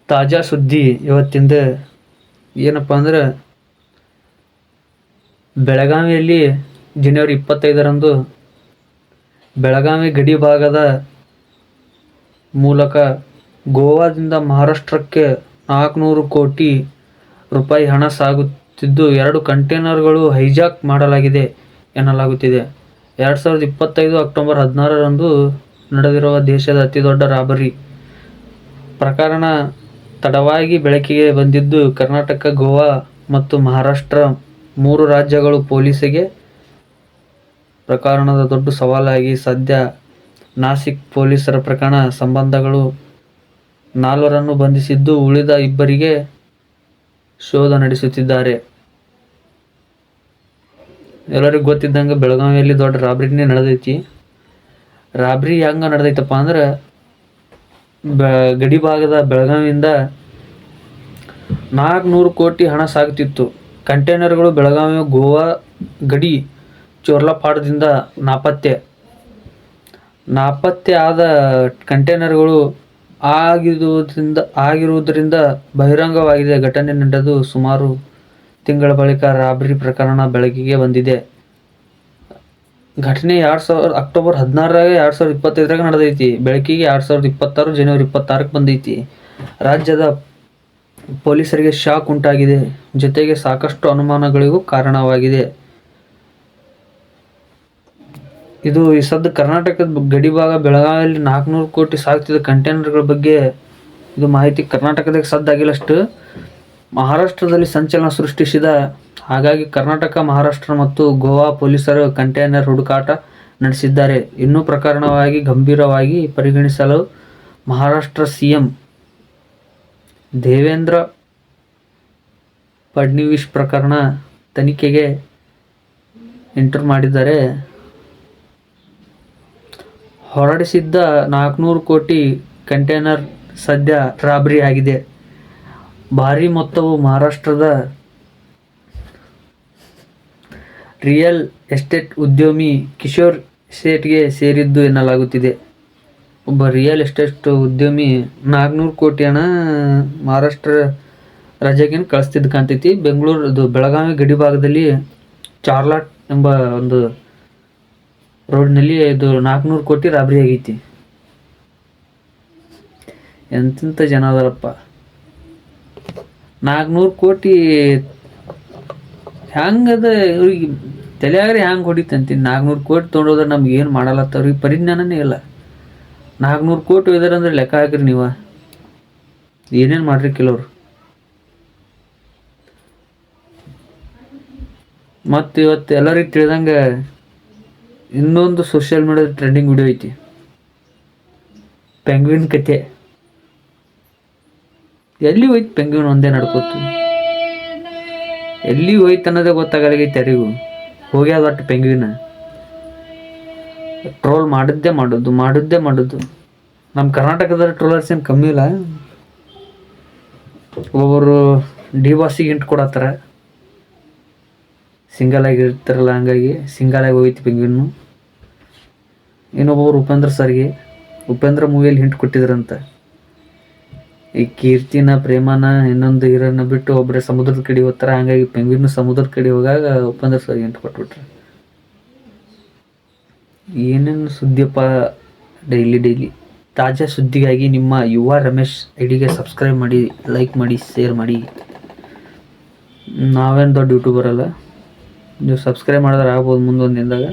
ತಾಜಾ ಸುದ್ದಿ ಇವತ್ತಿಂದ ಏನಪ್ಪ ಅಂದ್ರೆ, ಬೆಳಗಾವಿಯಲ್ಲಿ ಜನವರಿ 25ರಂದು ಬೆಳಗಾವಿ ಗಡಿ ಭಾಗದ ಮೂಲಕ ಗೋವಾದಿಂದ ಮಹಾರಾಷ್ಟ್ರಕ್ಕೆ 400 ಕೋಟಿ ರೂಪಾಯಿ ಹಣ ಸಾಗುತ್ತಿದ್ದು 2 ಕಂಟೇನರ್ಗಳು ಹೈಜಾಕ್ ಮಾಡಲಾಗಿದೆ ಎನ್ನಲಾಗುತ್ತಿದೆ. 2025 ಅಕ್ಟೋಬರ್ 16ರಂದು ನಡೆದಿರುವ ದೇಶದ ಅತಿದೊಡ್ಡ ರಾಬರಿ ಪ್ರಕರಣ ತಡವಾಗಿ ಬೆಳಕಿಗೆ ಬಂದಿದ್ದು, ಕರ್ನಾಟಕ, ಗೋವಾ ಮತ್ತು ಮಹಾರಾಷ್ಟ್ರ 3 ರಾಜ್ಯಗಳ ಪೊಲೀಸರಿಗೆ ಪ್ರಕರಣದ ದೊಡ್ಡ ಸವಾಲಾಗಿ ಸದ್ಯ ನಾಸಿಕ್ ಪೊಲೀಸರ ಪ್ರಕರಣ ಸಂಬಂಧಗಳು 4ರನ್ನು ಬಂಧಿಸಿದ್ದು, ಉಳಿದ 2ರಿಗೆ ಶೋಧ ನಡೆಸುತ್ತಿದ್ದಾರೆ. ಎಲ್ಲರಿಗೂ ಗೊತ್ತಿದ್ದಂಗೆ ಬೆಳಗಾವಿಯಲ್ಲಿ ದೊಡ್ಡ ರಾಬರಿನೇ ನಡೆದೈತಿ. ರಾಬರಿ ಹೆಂಗೆ ನಡೆದೈತಪ್ಪ ಅಂದ್ರೆ, ಗಡಿ ಭಾಗದ ಬೆಳಗಾವಿಯಿಂದ 400 ಕೋಟಿ ಹಣ ಸಾಗುತ್ತಿತ್ತು. ಕಂಟೇನರ್ಗಳು ಬೆಳಗಾವಿ ಗೋವಾ ಗಡಿ ಚೋರ್ಲಪಾಡದಿಂದ ನಾಪತ್ತೆ ಆದ ಕಂಟೇನರ್ಗಳು ಆಗಿರುವುದರಿಂದ ಬಹಿರಂಗವಾಗಿದೆ. ಘಟನೆ ನಡೆದು ಸುಮಾರು ತಿಂಗಳ ಬಳಿಕ ರಾಬರಿ ಪ್ರಕರಣ ಬೆಳಕಿಗೆ ಬಂದಿದೆ. ಘಟನೆ ಅಕ್ಟೋಬರ್ 16 2025 ನಡೆದೈತಿ. ಬೆಳಕಿಗೆ 2026 ಜನವರಿ 26ಕ್ಕೆ ಬಂದೈತಿ. ರಾಜ್ಯದ ಪೊಲೀಸರಿಗೆ ಶಾಕ್ ಉಂಟಾಗಿದೆ, ಜೊತೆಗೆ ಸಾಕಷ್ಟು ಅನುಮಾನಗಳಿಗೂ ಕಾರಣವಾಗಿದೆ. ಇದು ಈ ಸದ್ಯ ಕರ್ನಾಟಕದ ಗಡಿಭಾಗ ಬೆಳಗಾವಿಯಲ್ಲಿ 400 ಕೋಟಿ ಸಾಗ್ತಿದ್ದ ಕಂಟೈನರ್ಗಳ ಬಗ್ಗೆ ಇದು ಮಾಹಿತಿ ಕರ್ನಾಟಕದಾಗ ಸದ್ದಾಗಿಲ್ಲಷ್ಟು ಮಹಾರಾಷ್ಟ್ರದಲ್ಲಿ ಸಂಚಲನ ಸೃಷ್ಟಿಸಿದ. ಹಾಗಾಗಿ ಕರ್ನಾಟಕ, ಮಹಾರಾಷ್ಟ್ರ ಮತ್ತು ಗೋವಾ ಪೊಲೀಸರು ಕಂಟೈನರ್ ಹುಡುಕಾಟ ನಡೆಸಿದ್ದಾರೆ. ಇನ್ನೂ ಪ್ರಕರಣವಾಗಿ ಗಂಭೀರವಾಗಿ ಪರಿಗಣಿಸಲು ಮಹಾರಾಷ್ಟ್ರ ಸಿಎಂ ದೇವೇಂದ್ರ ಫಡ್ನವೀಸ್ ಪ್ರಕರಣ ತನಿಖೆಗೆ ಎಂಟರ್ ಮಾಡಿದ್ದಾರೆ. ಹೊರಡಿಸಿದ್ದ 400 ಕೋಟಿ ಕಂಟೈನರ್ ಸದ್ಯ ರಾಬರಿ ಆಗಿದೆ. ಭಾರೀ ಮೊತ್ತವು ಮಹಾರಾಷ್ಟ್ರದ ರಿಯಲ್ ಎಸ್ಟೇಟ್ ಉದ್ಯಮಿ ಕಿಶೋರ್ ಸೇಠ್ಗೆ ಸೇರಿದ್ದು ಎನ್ನಲಾಗುತ್ತಿದೆ. ಒಬ್ಬ ರಿಯಲ್ ಎಸ್ಟೇಟ್ ಉದ್ಯಮಿ 400 ಕೋಟಿ ಹಣ ಮಹಾರಾಷ್ಟ್ರ ರಾಜ್ಯಕ್ಕೆ ಕಳಿಸ್ತಿದ್ದು ಕಾಣ್ತೈತಿ. ಬೆಳಗಾವಿ ಗಡಿ ಭಾಗದಲ್ಲಿ ಚಾರ್ಲಾಟ್ ಎಂಬ ಒಂದು ರೋಡ್ನಲ್ಲಿ ಇದು 400 ಕೋಟಿ ರಾಬರಿ ಆಗೈತಿ. ಎಂತೆಂಥ ಜನ ಅದಾರಪ್ಪ. 400 ಕೋಟಿ ಹೆಂಗದ ಇವ್ರಿಗೆ ತಲೆಯಾಗ್ರೆ ಹೆಂಗೆ ಹೊಡಿತಂತೀನಿ. 400 ಕೋಟಿ ತೊಗೊಂಡೋದ್ರೆ ನಮ್ಗೆ ಏನು ಮಾಡಲತ್ತವ್ರಿಗೆ ಪರಿಜ್ಞಾನನೇ ಇಲ್ಲ. 400 ಕೋಟಿ ಒಯ್ದಾರ ಅಂದ್ರೆ ಲೆಕ್ಕ ಹಾಕ್ರಿ ನೀವು, ಏನೇನು ಮಾಡ್ರಿ ಕೆಲವ್ರು. ಮತ್ತು ಇವತ್ತು ಎಲ್ಲರಿಗೆ ತಿಳಿದಂಗೆ ಇನ್ನೊಂದು ಸೋಷಿಯಲ್ ಮೀಡಿಯಾದ ಟ್ರೆಂಡಿಂಗ್ ವಿಡಿಯೋ ಐತಿ, ಪೆಂಗ್ವಿನ್ ಕತೆ. ಎಲ್ಲಿ ಹೋಯ್ತು ಪೆಂಗ್ವಿನ್ ಒಂದೇ ನಡ್ಕೋತು, ಎಲ್ಲಿ ಹೋಯ್ತು ಅನ್ನೋದೇ ಗೊತ್ತಾಗಲಾಗೈತೆ ಯಾರಿಗೂ. ಹೋಗ್ಯಾದ ಒಟ್ಟು ಪೆಂಗ್ವಿನ ಟ್ರೋಲ್ ಮಾಡಿದ್ದೇ ಮಾಡೋದು. ನಮ್ಮ ಕರ್ನಾಟಕದ ಟ್ರೋಲರ್ಸ್ ಏನು ಕಮ್ಮಿ ಇಲ್ಲ. ಒಬ್ಬರು ಡಿ ಬಾಸಿಗೆ ಹಿಂಟ್ ಕೊಡತ್ತಾರ, ಸಿಂಗಲ್ ಆಗಿ ಇರ್ತಾರಲ್ಲ, ಹಂಗಾಗಿ ಸಿಂಗಲ್ ಆಗಿ ಹೋಯ್ತು ಪೆಂಗ್ವಿನ್ನು. ಇನ್ನೊಬ್ಬರು ಉಪೇಂದ್ರ ಮೂವಿಯಲ್ಲಿ ಹಿಂಟ್ ಕೊಟ್ಟಿದ್ರಂತ. ಈ ಕೀರ್ತಿನ, ಪ್ರೇಮನ, ಇನ್ನೊಂದು ಹೀರೋನ ಬಿಟ್ಟು ಒಬ್ಬರೇ ಸಮುದ್ರದ ಕಡೆ ಹೋಗ್ತಾರ. ಹಂಗಾಗಿ ಪೆಂಗ್ವಿನ್ನು ಸಮುದ್ರದ ಕಡೆ ಹೋಗಾಗ ಉಪೇಂದ್ರ ಸರ್ ಹಿಂಟ್ ಕೊಟ್ಬಿಟ್ರೆ. ಏನೇನು ಸುದ್ದಿಯಪ್ಪ ಡೈಲಿ ತಾಜಾ ಸುದ್ದಿಗಾಗಿ ನಿಮ್ಮ ಯುವ ರಮೇಶ್ ಐಡಿಗೆ ಸಬ್ಸ್ಕ್ರೈಬ್ ಮಾಡಿ, ಲೈಕ್ ಮಾಡಿ, ಶೇರ್ ಮಾಡಿ. ನಾವೇನು ದೊಡ್ಡ ಯೂಟ್ಯೂಬರ್ ಅಲ್ಲ, ನೀವು ಸಬ್ಸ್ಕ್ರೈಬ್ ಮಾಡಿದ್ರೆ ಆಗ್ಬೋದು ಮುಂದೊಂದು ದಿನದಾಗ.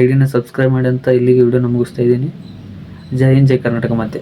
ಐಡಿನ ಸಬ್ಸ್ಕ್ರೈಬ್ ಮಾಡಿ ಅಂತ ಇಲ್ಲಿಗೆ ವಿಡಿಯೋನ ಮುಗಿಸ್ತಾ ಇದ್ದೀನಿ. ಜೈ ಹಿಂದ್, ಜೈ ಕರ್ನಾಟಕ. ಮತ್ತೆ